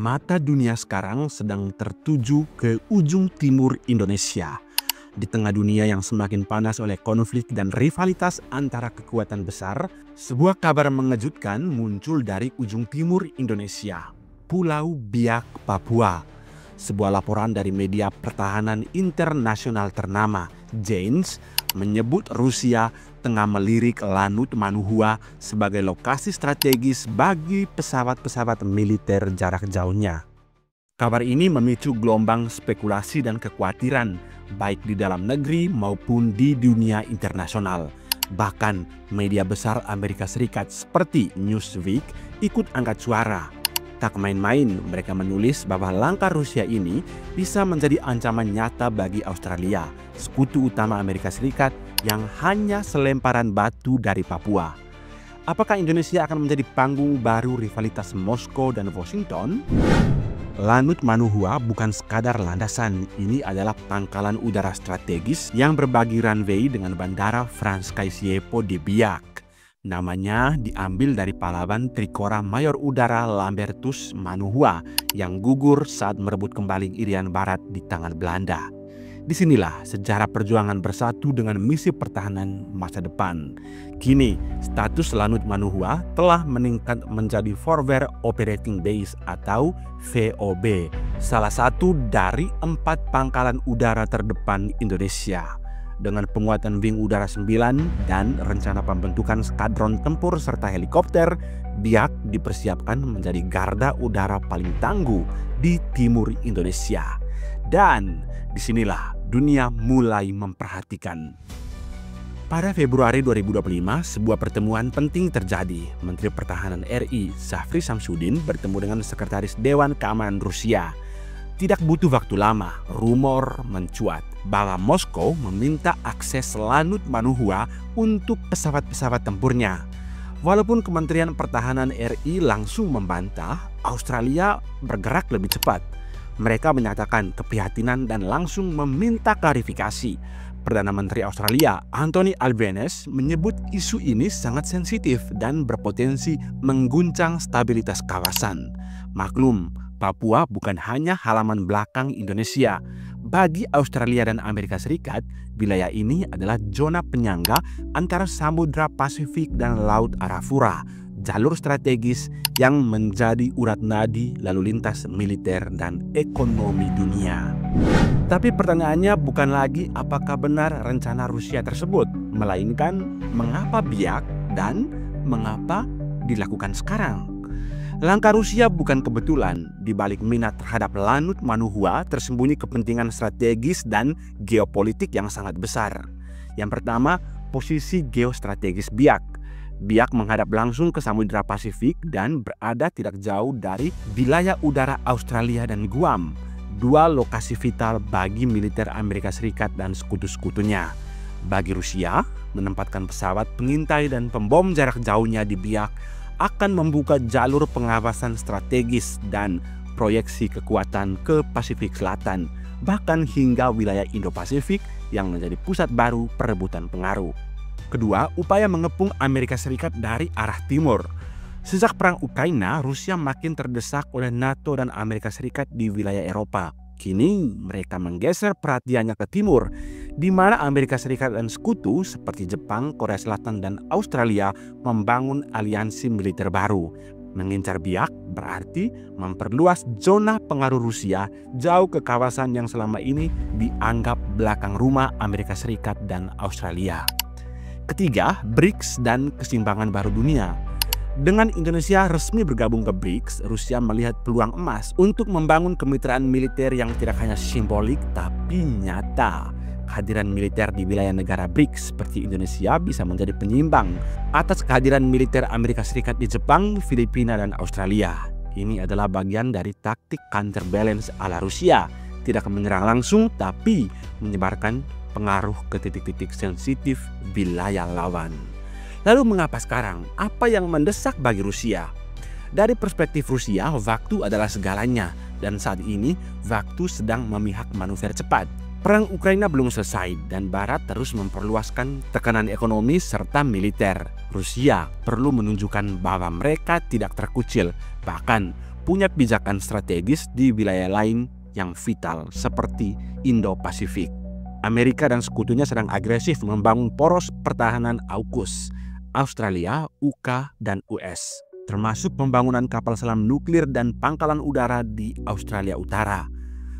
mata dunia sekarang sedang tertuju ke ujung timur Indonesia. Di tengah dunia yang semakin panas oleh konflik dan rivalitas antara kekuatan besar, sebuah kabar mengejutkan muncul dari ujung timur Indonesia, Pulau Biak, Papua. Sebuah laporan dari media pertahanan internasional ternama, Janes, menyebut Rusia tengah melirik Lanut Manuhua sebagai lokasi strategis bagi pesawat-pesawat militer jarak jauhnya. Kabar ini memicu gelombang spekulasi dan kekhawatiran, baik di dalam negeri maupun di dunia internasional. Bahkan media besar Amerika Serikat seperti Newsweek ikut angkat suara. Tak main-main, mereka menulis bahwa langkah Rusia ini bisa menjadi ancaman nyata bagi Australia, sekutu utama Amerika Serikat yang hanya selemparan batu dari Papua. Apakah Indonesia akan menjadi panggung baru rivalitas Moskow dan Washington? Lanut Manuhua bukan sekadar landasan, ini adalah pangkalan udara strategis yang berbagi runway dengan Bandara Frans Kaisiepo di Biak. Namanya diambil dari pahlawan Trikora Mayor Udara Lambertus Manuhua yang gugur saat merebut kembali Irian Barat di tangan Belanda. Disinilah sejarah perjuangan bersatu dengan misi pertahanan masa depan. Kini, status Lanut Manuhua telah meningkat menjadi Forward Operating Base atau VOB, salah satu dari 4 pangkalan udara terdepan Indonesia. Dengan penguatan Wing Udara 9 dan rencana pembentukan skadron tempur serta helikopter, Biak dipersiapkan menjadi garda udara paling tangguh di timur Indonesia. Dan disinilah dunia mulai memperhatikan. Pada Februari 2025, sebuah pertemuan penting terjadi. Menteri Pertahanan RI Zafri Samsudin bertemu dengan Sekretaris Dewan Keamanan Rusia. Tidak butuh waktu lama, rumor mencuat bahwa Moskow meminta akses Lanut Manuhua untuk pesawat-pesawat tempurnya. Walaupun Kementerian Pertahanan RI langsung membantah, Australia bergerak lebih cepat. Mereka menyatakan keprihatinan dan langsung meminta klarifikasi. Perdana Menteri Australia Anthony Albanese menyebut isu ini sangat sensitif dan berpotensi mengguncang stabilitas kawasan. Maklum, Papua bukan hanya halaman belakang Indonesia. Bagi Australia dan Amerika Serikat, wilayah ini adalah zona penyangga antara Samudra Pasifik dan Laut Arafura, jalur strategis yang menjadi urat nadi lalu lintas militer dan ekonomi dunia. Tapi pertanyaannya bukan lagi apakah benar rencana Rusia tersebut, melainkan mengapa Biak dan mengapa dilakukan sekarang. Langkah Rusia bukan kebetulan. Di balik minat terhadap Lanut Manuhua tersembunyi kepentingan strategis dan geopolitik yang sangat besar. Yang pertama, posisi geostrategis Biak. Biak menghadap langsung ke Samudra Pasifik dan berada tidak jauh dari wilayah udara Australia dan Guam, dua lokasi vital bagi militer Amerika Serikat dan sekutu-sekutunya. Bagi Rusia, menempatkan pesawat pengintai dan pembom jarak jauhnya di Biak akan membuka jalur pengawasan strategis dan proyeksi kekuatan ke Pasifik Selatan, bahkan hingga wilayah Indo-Pasifik yang menjadi pusat baru perebutan pengaruh. Kedua, upaya mengepung Amerika Serikat dari arah timur. Sejak perang Ukraina, Rusia makin terdesak oleh NATO dan Amerika Serikat di wilayah Eropa. Kini mereka menggeser perhatiannya ke timur, di mana Amerika Serikat dan sekutu seperti Jepang, Korea Selatan, dan Australia membangun aliansi militer baru. Mengincar Biak berarti memperluas zona pengaruh Rusia jauh ke kawasan yang selama ini dianggap belakang rumah Amerika Serikat dan Australia. Ketiga, BRICS dan keseimbangan baru dunia. Dengan Indonesia resmi bergabung ke BRICS, Rusia melihat peluang emas untuk membangun kemitraan militer yang tidak hanya simbolik tapi nyata. Kehadiran militer di wilayah negara BRICS seperti Indonesia bisa menjadi penyimbang atas kehadiran militer Amerika Serikat di Jepang, Filipina, dan Australia. Ini adalah bagian dari taktik counterbalance ala Rusia. Tidak menyerang langsung tapi menyebarkan pengaruh ke titik-titik sensitif wilayah lawan. Lalu mengapa sekarang? Apa yang mendesak bagi Rusia? Dari perspektif Rusia, waktu adalah segalanya. Dan saat ini, waktu sedang memihak manuver cepat. Perang Ukraina belum selesai dan Barat terus memperluaskan tekanan ekonomi serta militer. Rusia perlu menunjukkan bahwa mereka tidak terkucil. Bahkan punya pijakan strategis di wilayah lain yang vital seperti Indo-Pasifik. Amerika dan sekutunya sedang agresif membangun poros pertahanan AUKUS, Australia, UK, dan US, termasuk pembangunan kapal selam nuklir dan pangkalan udara di Australia Utara.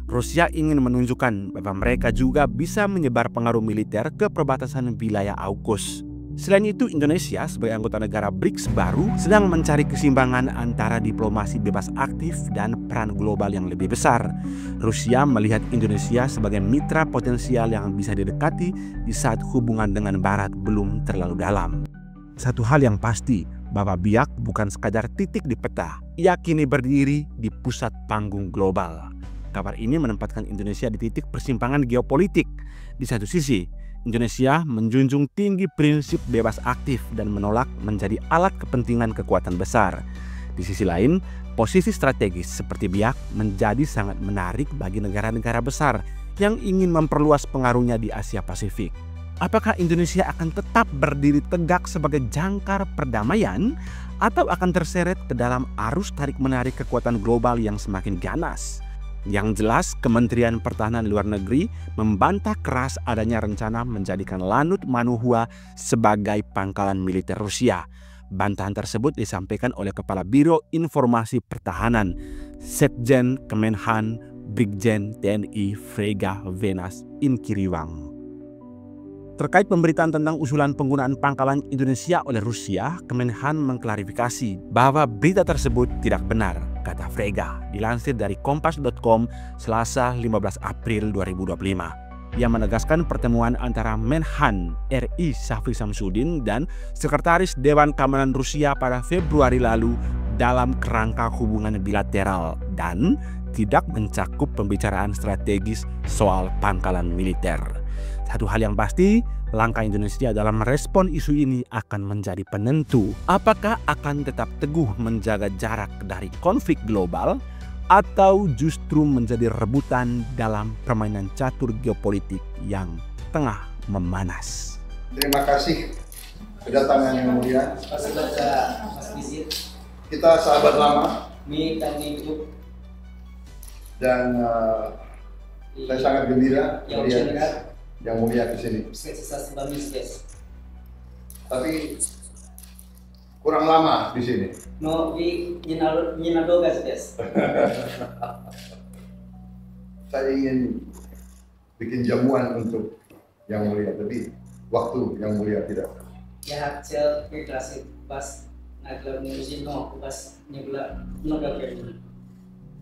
Rusia ingin menunjukkan bahwa mereka juga bisa menyebar pengaruh militer ke perbatasan wilayah AUKUS. Selain itu, Indonesia sebagai anggota negara BRICS baru sedang mencari keseimbangan antara diplomasi bebas aktif dan peran global yang lebih besar. Rusia melihat Indonesia sebagai mitra potensial yang bisa didekati di saat hubungan dengan Barat belum terlalu dalam. Satu hal yang pasti, bahwa Biak bukan sekadar titik di peta, ia kini berdiri di pusat panggung global. Kabar ini menempatkan Indonesia di titik persimpangan geopolitik. Di satu sisi, Indonesia menjunjung tinggi prinsip bebas aktif dan menolak menjadi alat kepentingan kekuatan besar. Di sisi lain, posisi strategis seperti Biak menjadi sangat menarik bagi negara-negara besar yang ingin memperluas pengaruhnya di Asia Pasifik. Apakah Indonesia akan tetap berdiri tegak sebagai jangkar perdamaian atau akan terseret ke dalam arus tarik-menarik kekuatan global yang semakin ganas? Yang jelas, Kementerian Pertahanan Luar Negeri membantah keras adanya rencana menjadikan Lanut Manuhua sebagai pangkalan militer Rusia. Bantahan tersebut disampaikan oleh Kepala Biro Informasi Pertahanan, Sekjen Kemenhan, Brigjen TNI Frega Venas Inkiriwang. Terkait pemberitaan tentang usulan penggunaan pangkalan Indonesia oleh Rusia, Kemenhan mengklarifikasi bahwa berita tersebut tidak benar, kata Frega, dilansir dari Kompas.com Selasa 15 April 2025. Ia menegaskan pertemuan antara Menhan RI Shafik Samsudin dan Sekretaris Dewan Keamanan Rusia pada Februari lalu dalam kerangka hubungan bilateral dan tidak mencakup pembicaraan strategis soal pangkalan militer. Satu hal yang pasti, langkah Indonesia dalam merespon isu ini akan menjadi penentu apakah akan tetap teguh menjaga jarak dari konflik global atau justru menjadi rebutan dalam permainan catur geopolitik yang tengah memanas. Terima kasih kedatangan yang mulia. Kita sahabat lama dan saya sangat gembira melihat yang mulia di sini. Tapi kurang lama di sini. Saya ingin bikin jamuan untuk yang mulia, tapi waktu yang mulia tidak.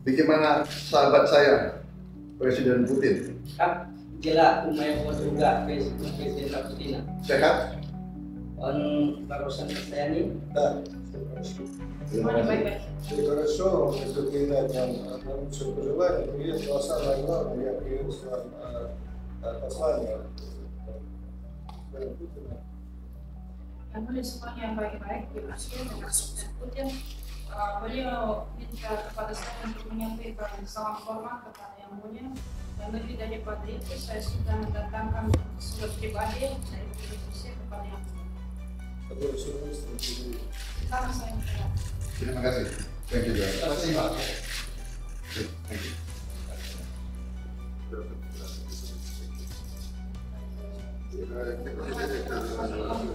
Bagaimana sahabat saya, Presiden Putin? Sehat? Semuanya baik-baik. Хорошо, если передать нам лучшие пожелания, привет, но самое главное, я приветствую послание Путина. Yang mulia semuanya yang baik-baik, terima kasih Presiden Putin. Beliau minta kepada saya untuk menyampaikan salam hormat kepada yang mulia. Dan lebih daripada itu, saya sudah mendatangkan surat pribadi dari Indonesia kepada yang mulia. Sama-sama. Terima kasih. Thank you, Terima kasih, Pak. Thank you.